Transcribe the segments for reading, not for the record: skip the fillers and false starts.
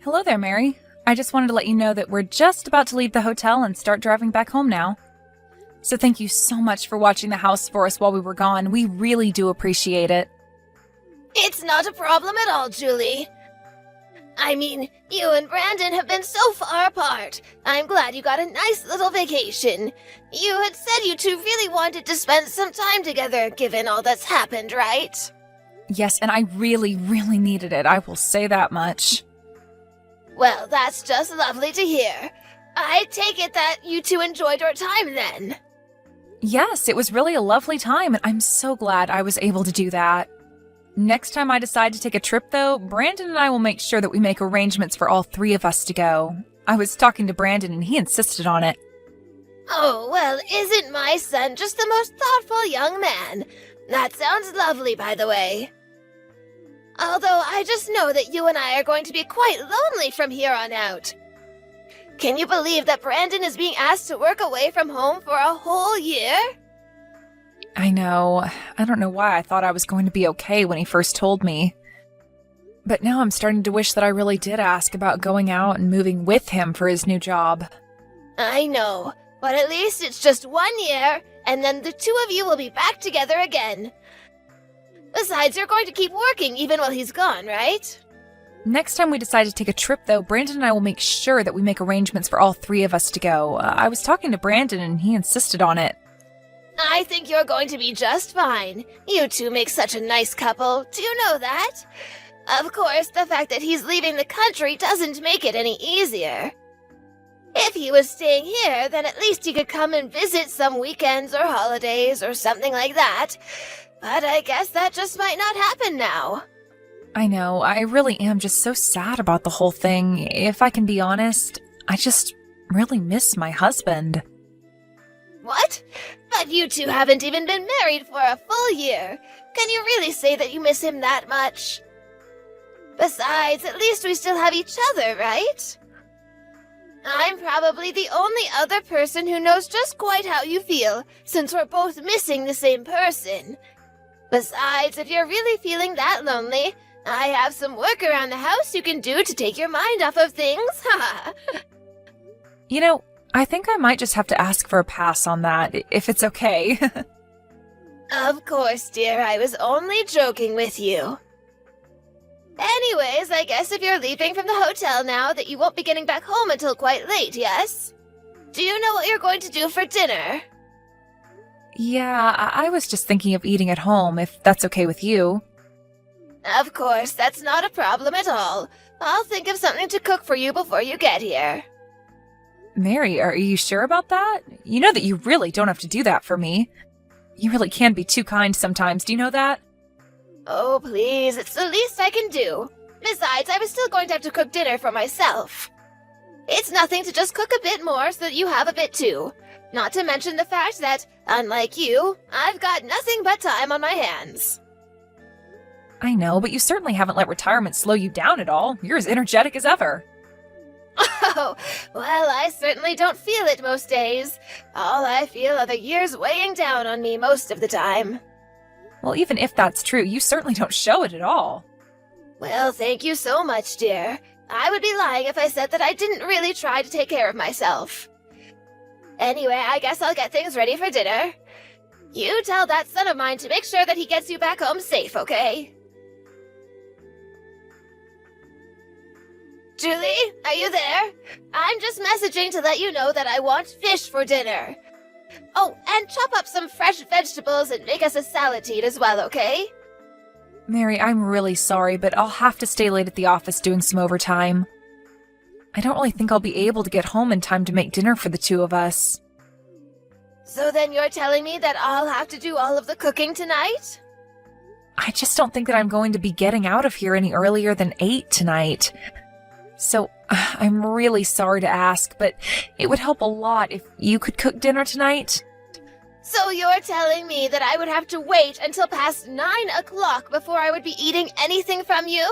Hello there, Mary. I just wanted to let you know that we're just about to leave the hotel and start driving back home now. So thank you so much for watching the house for us while we were gone. We really do appreciate it. It's not a problem at all, Julie. I mean, you and Brandon have been so far apart. I'm glad you got a nice little vacation. You had said you two really wanted to spend some time together, given all that's happened, right? Yes, and I really, really needed it. I will say that much. Well, that's just lovely to hear. I take it that you two enjoyed your time then. Yes, it was really a lovely time, and I'm so glad I was able to do that. Next time I decide to take a trip, though, Brandon and I will make sure that we make arrangements for all three of us to go. I was talking to Brandon, and he insisted on it. Oh, well, isn't my son just the most thoughtful young man? That sounds lovely, by the way. Although I just know that you and I are going to be quite lonely from here on out. Can you believe that Brandon is being asked to work away from home for a whole year? I know. I don't know why I thought I was going to be okay when he first told me. But now I'm starting to wish that I really did ask about going out and moving with him for his new job. I know, but at least it's just 1 year, and then the two of you will be back together again. Besides, you're going to keep working even while he's gone, right? Next time we decide to take a trip, though, Brandon and I will make sure that we make arrangements for all three of us to go. I was talking to Brandon, and he insisted on it. I think you're going to be just fine. You two make such a nice couple. Do you know that? Of course, the fact that he's leaving the country doesn't make it any easier. If he was staying here, then at least he could come and visit some weekends or holidays or something like that. But I guess that just might not happen now. I know, I really am just so sad about the whole thing. If I can be honest, I just really miss my husband. What? But you two haven't even been married for a full year. Can you really say that you miss him that much? Besides, at least we still have each other, right? I'm probably the only other person who knows just quite how you feel, since we're both missing the same person. Besides, if you're really feeling that lonely, I have some work around the house you can do to take your mind off of things, haha. You know, I think I might just have to ask for a pass on that, if it's okay. Of course, dear, I was only joking with you. Anyways, I guess if you're leaving from the hotel now, that you won't be getting back home until quite late, yes? Do you know what you're going to do for dinner? Yeah, I was just thinking of eating at home, if that's okay with you. Of course, that's not a problem at all. I'll think of something to cook for you before you get here. Mary, are you sure about that? You know that you really don't have to do that for me. You really can be too kind sometimes, do you know that? Oh, please, it's the least I can do. Besides, I was still going to have to cook dinner for myself. It's nothing to just cook a bit more so that you have a bit too. Not to mention the fact that, unlike you, I've got nothing but time on my hands. I know, but you certainly haven't let retirement slow you down at all. You're as energetic as ever. Oh, well, I certainly don't feel it most days. All I feel are the years weighing down on me most of the time. Well, even if that's true, you certainly don't show it at all. Well, thank you so much, dear. I would be lying if I said that I didn't really try to take care of myself. Anyway, I guess I'll get things ready for dinner. You tell that son of mine to make sure that he gets you back home safe, okay? Julie, are you there? I'm just messaging to let you know that I want fish for dinner. Oh, and chop up some fresh vegetables and make us a salad to eat as well, okay? Mary, I'm really sorry, but I'll have to stay late at the office doing some overtime. I don't really think I'll be able to get home in time to make dinner for the two of us. So then you're telling me that I'll have to do all of the cooking tonight? I just don't think that I'm going to be getting out of here any earlier than 8 tonight. So, I'm really sorry to ask, but it would help a lot if you could cook dinner tonight. So you're telling me that I would have to wait until past 9 o'clock before I would be eating anything from you?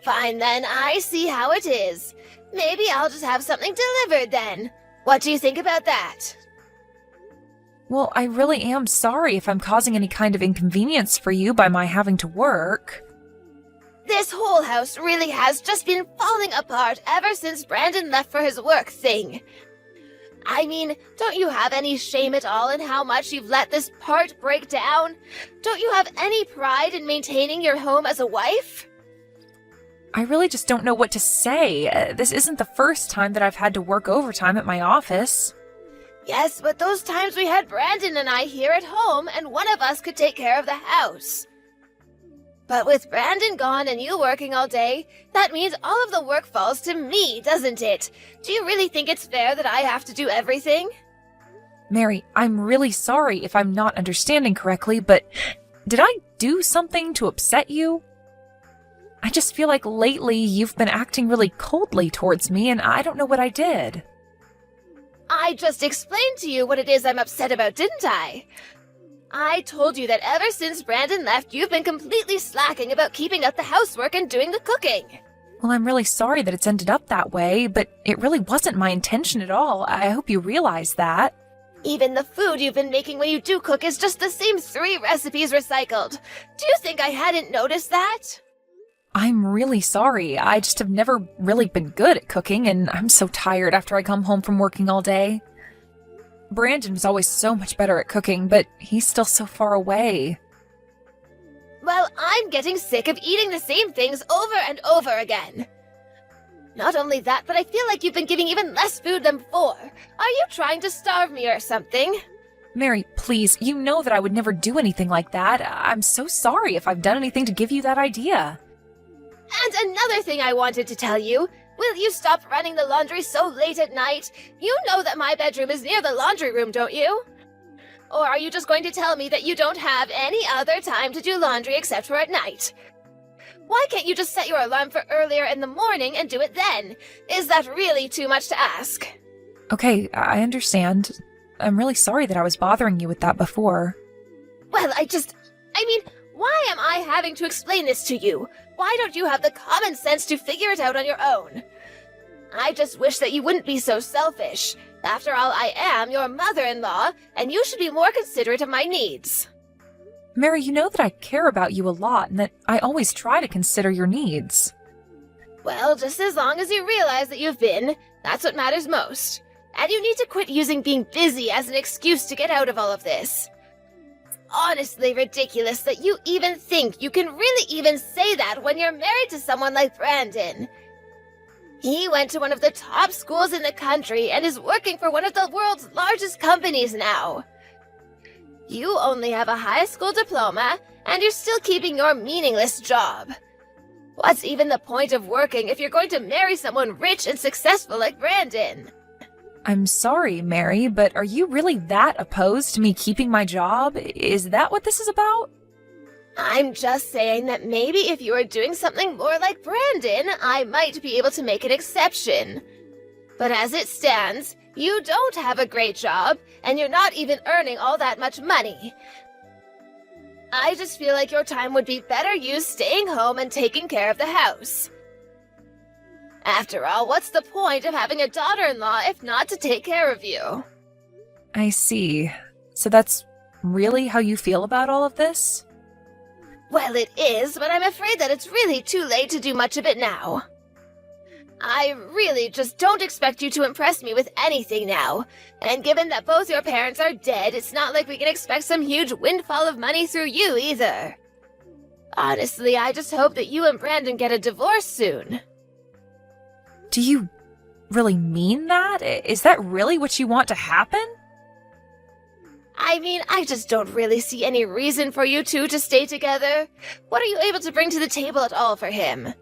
Fine then, I see how it is. Maybe I'll just have something delivered then. What do you think about that? Well, I really am sorry if I'm causing any kind of inconvenience for you by my having to work. This whole house really has just been falling apart ever since Brandon left for his work thing. I mean, don't you have any shame at all in how much you've let this part break down? Don't you have any pride in maintaining your home as a wife? I really just don't know what to say. This isn't the first time that I've had to work overtime at my office. Yes, but those times we had Brandon and I here at home, and one of us could take care of the house. But with Brandon gone and you working all day, that means all of the work falls to me, doesn't it? Do you really think it's fair that I have to do everything? Mary, I'm really sorry if I'm not understanding correctly, but did I do something to upset you? I just feel like lately you've been acting really coldly towards me, and I don't know what I did. I just explained to you what it is I'm upset about, didn't I? I told you that ever since Brandon left, you've been completely slacking about keeping up the housework and doing the cooking. Well, I'm really sorry that it's ended up that way, but it really wasn't my intention at all. I hope you realize that. Even the food you've been making when you do cook is just the same 3 recipes recycled. Do you think I hadn't noticed that? I'm really sorry. I just have never really been good at cooking, and I'm so tired after I come home from working all day. Brandon was always so much better at cooking, but he's still so far away. Well, I'm getting sick of eating the same things over and over again. Not only that, but I feel like you've been giving even less food than before. Are you trying to starve me or something? Mary, please, you know that I would never do anything like that. I'm so sorry if I've done anything to give you that idea. And another thing I wanted to tell you. Will you stop running the laundry so late at night? You know that my bedroom is near the laundry room, don't you? Or are you just going to tell me that you don't have any other time to do laundry except for at night? Why can't you just set your alarm for earlier in the morning and do it then? Is that really too much to ask? Okay, I understand. I'm really sorry that I was bothering you with that before. Well, why am I having to explain this to you? Why don't you have the common sense to figure it out on your own? I just wish that you wouldn't be so selfish. After all, I am your mother-in-law, and you should be more considerate of my needs. Mary, you know that I care about you a lot and that I always try to consider your needs. Well, just as long as you realize that you've been, that's what matters most. And you need to quit using being busy as an excuse to get out of all of this. Honestly ridiculous that you even think you can really even say that when you're married to someone like Brandon. He went to one of the top schools in the country and is working for one of the world's largest companies now. You only have a high school diploma, and you're still keeping your meaningless job. What's even the point of working if you're going to marry someone rich and successful like Brandon? I'm sorry, Mary, but are you really that opposed to me keeping my job? Is that what this is about? I'm just saying that maybe if you were doing something more like Brandon, I might be able to make an exception. But as it stands, you don't have a great job, and you're not even earning all that much money. I just feel like your time would be better used staying home and taking care of the house. After all, what's the point of having a daughter-in-law if not to take care of you? I see. So that's really how you feel about all of this? Well, it is, but I'm afraid that it's really too late to do much of it now. I really just don't expect you to impress me with anything now. And given that both your parents are dead, it's not like we can expect some huge windfall of money through you either. Honestly, I just hope that you and Brandon get a divorce soon. Do you really mean that? Is that really what you want to happen? I just don't really see any reason for you two to stay together. What are you able to bring to the table at all for him?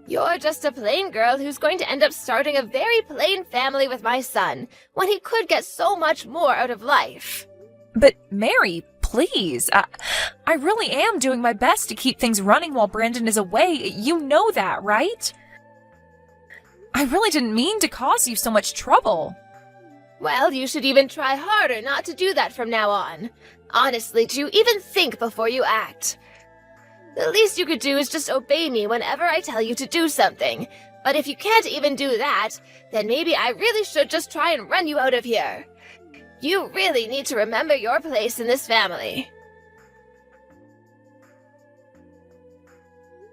You're just a plain girl who's going to end up starting a very plain family with my son, when he could get so much more out of life. But Mary, please. I really am doing my best to keep things running while Brandon is away. You know that, right? I really didn't mean to cause you so much trouble. Well, you should even try harder not to do that from now on. Honestly, do you even think before you act? The least you could do is just obey me whenever I tell you to do something. But if you can't even do that, then maybe I really should just try and run you out of here. You really need to remember your place in this family.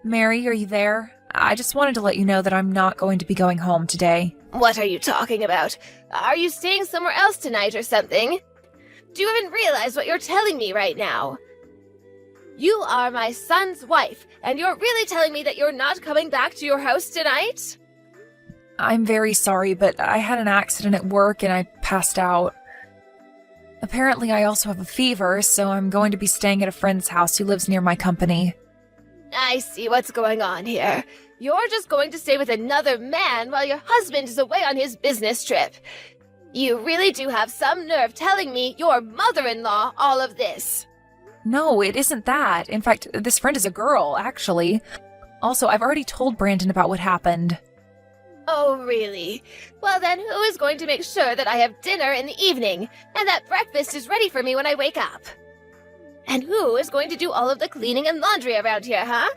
Mary, are you there? I just wanted to let you know that I'm not going to be going home today. What are you talking about? Are you staying somewhere else tonight or something? Do you even realize what you're telling me right now? You are my son's wife, and you're really telling me that you're not coming back to your house tonight? I'm very sorry, but I had an accident at work and I passed out. Apparently, I also have a fever, so I'm going to be staying at a friend's house who lives near my company. I see what's going on here. You're just going to stay with another man while your husband is away on his business trip. You really do have some nerve telling me, your mother-in-law, all of this. No, it isn't that. In fact, this friend is a girl, actually. Also, I've already told Brandon about what happened. Oh, really? Well then, who is going to make sure that I have dinner in the evening, and that breakfast is ready for me when I wake up? And who is going to do all of the cleaning and laundry around here, huh?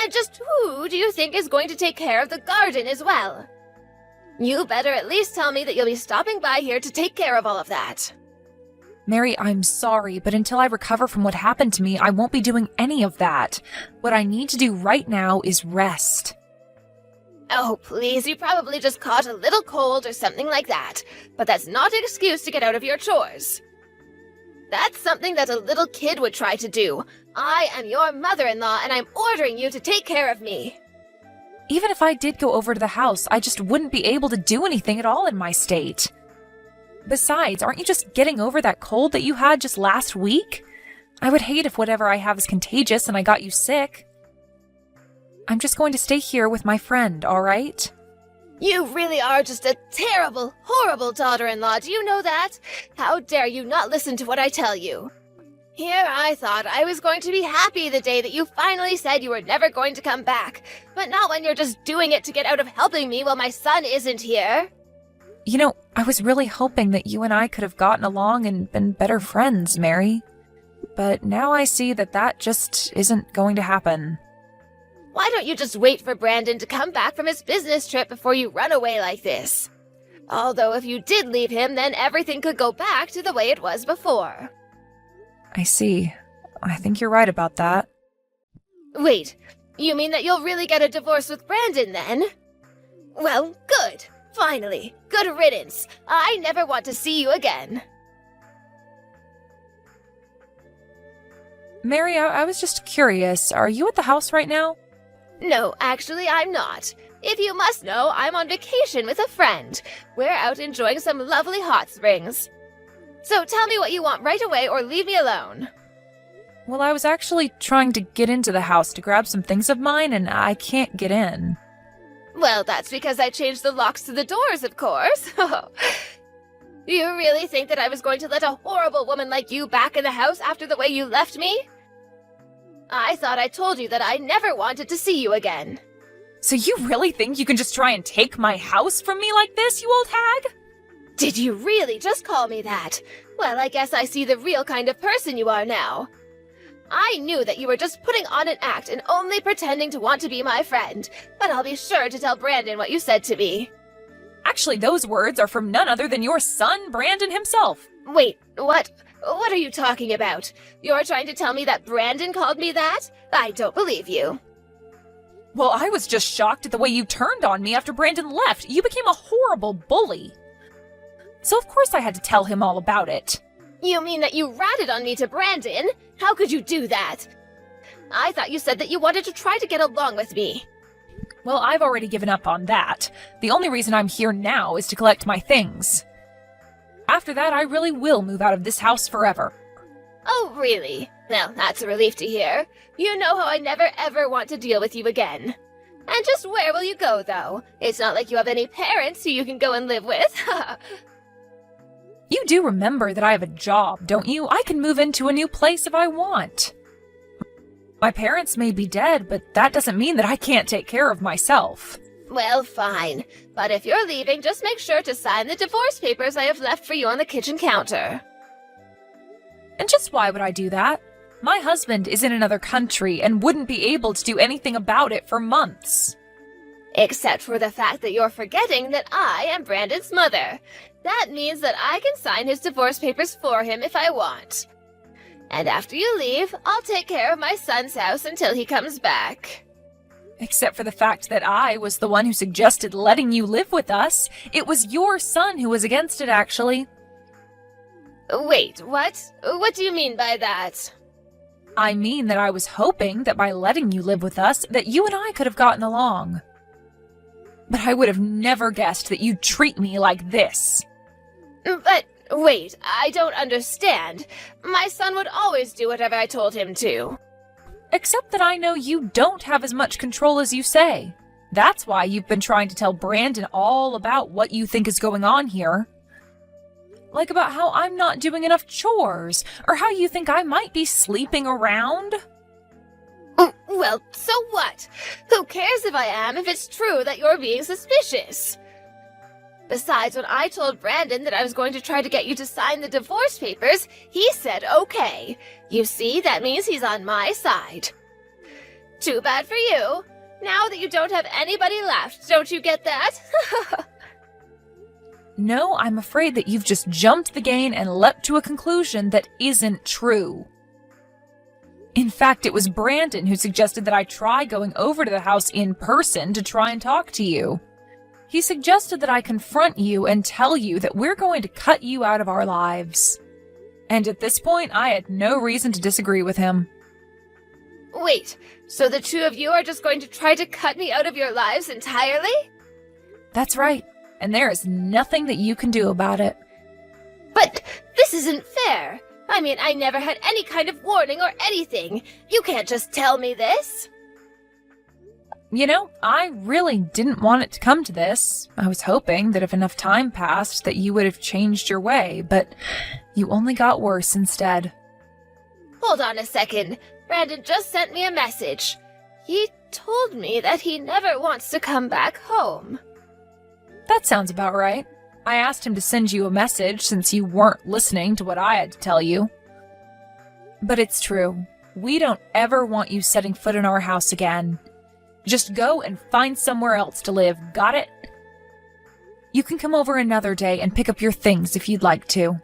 And just who do you think is going to take care of the garden as well? You better at least tell me that you'll be stopping by here to take care of all of that. Mary, I'm sorry, but until I recover from what happened to me, I won't be doing any of that. What I need to do right now is rest. Oh, please, you probably just caught a little cold or something like that, but that's not an excuse to get out of your chores. That's something that a little kid would try to do. I am your mother-in-law, and I'm ordering you to take care of me. Even if I did go over to the house, I just wouldn't be able to do anything at all in my state. Besides, aren't you just getting over that cold that you had just last week? I would hate if whatever I have is contagious and I got you sick. I'm just going to stay here with my friend, all right? You really are just a terrible, horrible daughter-in-law, do you know that? How dare you not listen to what I tell you? Here I thought I was going to be happy the day that you finally said you were never going to come back, but not when you're just doing it to get out of helping me while my son isn't here. You know, I was really hoping that you and I could have gotten along and been better friends, Mary. But now I see that that just isn't going to happen. Why don't you just wait for Brandon to come back from his business trip before you run away like this? Although if you did leave him, then everything could go back to the way it was before. I see. I think you're right about that. Wait, you mean that you'll really get a divorce with Brandon then? Well, good. Finally. Good riddance. I never want to see you again. Mary, I was just curious. Are you at the house right now? No, actually, I'm not. If you must know, I'm on vacation with a friend. We're out enjoying some lovely hot springs. So tell me what you want right away or leave me alone. Well, I was actually trying to get into the house to grab some things of mine, and I can't get in. Well, that's because I changed the locks to the doors, of course. You really think that I was going to let a horrible woman like you back in the house after the way you left me? I thought I told you that I never wanted to see you again. So you really think you can just try and take my house from me like this, you old hag? Did you really just call me that? Well, I guess I see the real kind of person you are now. I knew that you were just putting on an act and only pretending to want to be my friend, but I'll be sure to tell Brandon what you said to me. Actually, those words are from none other than your son, Brandon himself. Wait, what? What are you talking about? You're trying to tell me that Brandon called me that? I don't believe you. Well, I was just shocked at the way you turned on me after Brandon left. You became a horrible bully. So of course I had to tell him all about it. You mean that you ratted on me to Brandon? How could you do that? I thought you said that you wanted to try to get along with me. Well, I've already given up on that. The only reason I'm here now is to collect my things. After that, I really will move out of this house forever. Oh, really? Well, that's a relief to hear. You know how I never ever want to deal with you again. And just where will you go, though? It's not like you have any parents who you can go and live with. You do remember that I have a job, don't you? I can move into a new place if I want. My parents may be dead, but that doesn't mean that I can't take care of myself. Well, fine. But if you're leaving, just make sure to sign the divorce papers I have left for you on the kitchen counter. And just why would I do that? My husband is in another country and wouldn't be able to do anything about it for months. Except for the fact that you're forgetting that I am Brandon's mother. That means that I can sign his divorce papers for him if I want. And after you leave, I'll take care of my son's house until he comes back. Except for the fact that I was the one who suggested letting you live with us. It was your son who was against it, actually. Wait, what? What do you mean by that? I mean that I was hoping that by letting you live with us, that you and I could have gotten along. But I would have never guessed that you'd treat me like this. But, wait, I don't understand. My son would always do whatever I told him to. Except that I know you don't have as much control as you say. That's why you've been trying to tell Brandon all about what you think is going on here. Like about how I'm not doing enough chores, or how you think I might be sleeping around. Well, so what? Who cares if I am, if it's true that you're being suspicious? Besides, when I told Brandon that I was going to try to get you to sign the divorce papers, he said okay. You see, that means he's on my side. Too bad for you. Now that you don't have anybody left, don't you get that? No, I'm afraid that you've just jumped the gun and leapt to a conclusion that isn't true. In fact, it was Brandon who suggested that I try going over to the house in person to try and talk to you. He suggested that I confront you and tell you that we're going to cut you out of our lives. And at this point, I had no reason to disagree with him. Wait, so the two of you are just going to try to cut me out of your lives entirely? That's right, and there is nothing that you can do about it. But this isn't fair. I mean, I never had any kind of warning or anything. You can't just tell me this. You know, I really didn't want it to come to this. I was hoping that if enough time passed that you would have changed your way, but you only got worse instead. Hold on a second. Brandon just sent me a message. He told me that he never wants to come back home. That sounds about right. I asked him to send you a message since you weren't listening to what I had to tell you. But it's true. We don't ever want you setting foot in our house again. Just go and find somewhere else to live, got it? You can come over another day and pick up your things if you'd like to.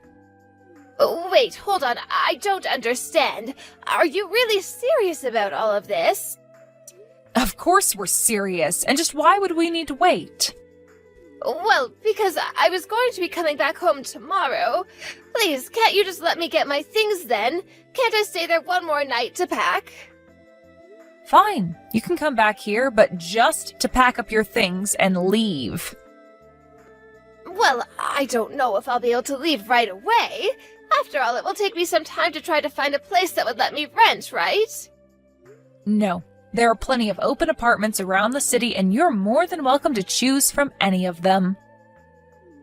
Wait, hold on. I don't understand. Are you really serious about all of this? Of course we're serious, and just why would we need to wait? Well, because I was going to be coming back home tomorrow. Please, can't you just let me get my things then? Can't I stay there one more night to pack? Fine, you can come back here, but just to pack up your things and leave. Well, I don't know if I'll be able to leave right away. After all, it will take me some time to try to find a place that would let me rent, right? No. There are plenty of open apartments around the city, and you're more than welcome to choose from any of them.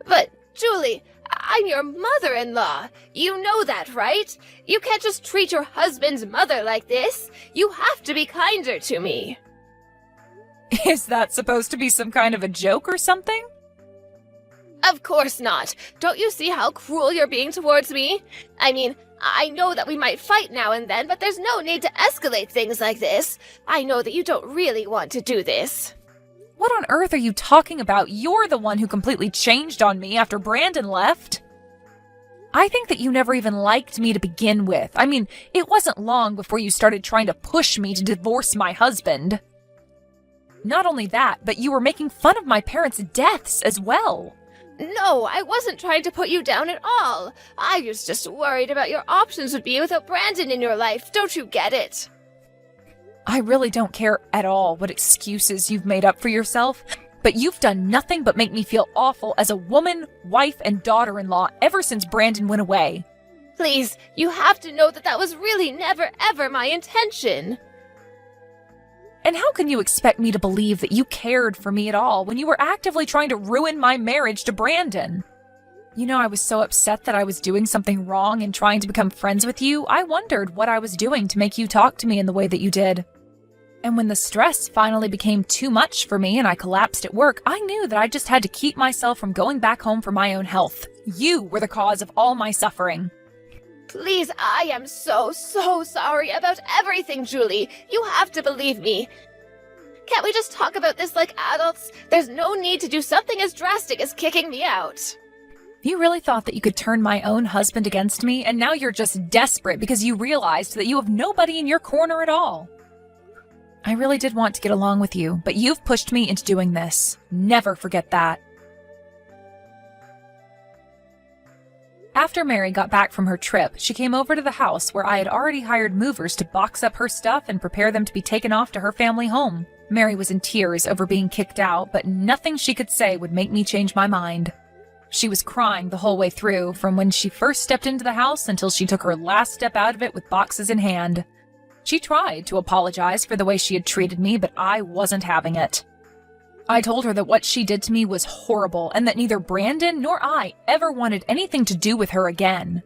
But, Julie, I'm your mother-in-law. You know that, right? You can't just treat your husband's mother like this. You have to be kinder to me. Is that supposed to be some kind of a joke or something? Of course not. Don't you see how cruel you're being towards me? I mean, I know that we might fight now and then, but there's no need to escalate things like this. I know that you don't really want to do this. What on earth are you talking about? You're the one who completely changed on me after Brandon left. I think that you never even liked me to begin with. I mean, it wasn't long before you started trying to push me to divorce my husband. Not only that, but you were making fun of my parents' deaths as well. No, I wasn't trying to put you down at all. I was just worried about your options would be without Brandon in your life. Don't you get it? I really don't care at all what excuses you've made up for yourself, but you've done nothing but make me feel awful as a woman, wife, and daughter-in-law ever since Brandon went away. Please, you have to know that was really never ever my intention. And how can you expect me to believe that you cared for me at all when you were actively trying to ruin my marriage to Brandon? You know, I was so upset that I was doing something wrong and trying to become friends with you, I wondered what I was doing to make you talk to me in the way that you did. And when the stress finally became too much for me and I collapsed at work, I knew that I just had to keep myself from going back home for my own health. You were the cause of all my suffering. Please, I am so sorry about everything, Julie. You have to believe me. Can't we just talk about this like adults? There's no need to do something as drastic as kicking me out. You really thought that you could turn my own husband against me, and now you're just desperate because you realized that you have nobody in your corner at all. I really did want to get along with you, but you've pushed me into doing this. Never forget that. After Mary got back from her trip, she came over to the house where I had already hired movers to box up her stuff and prepare them to be taken off to her family home. Mary was in tears over being kicked out, but nothing she could say would make me change my mind. She was crying the whole way through, from when she first stepped into the house until she took her last step out of it with boxes in hand. She tried to apologize for the way she had treated me, but I wasn't having it. I told her that what she did to me was horrible and that neither Brandon nor I ever wanted anything to do with her again.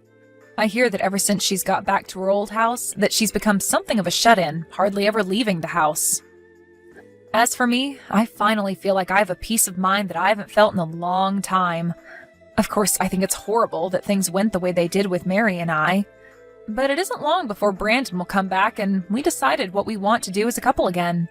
I hear that ever since she's got back to her old house, that she's become something of a shut-in, hardly ever leaving the house. As for me, I finally feel like I have a peace of mind that I haven't felt in a long time. Of course, I think it's horrible that things went the way they did with Mary and I. But it isn't long before Brandon will come back and we decided what we want to do as a couple again.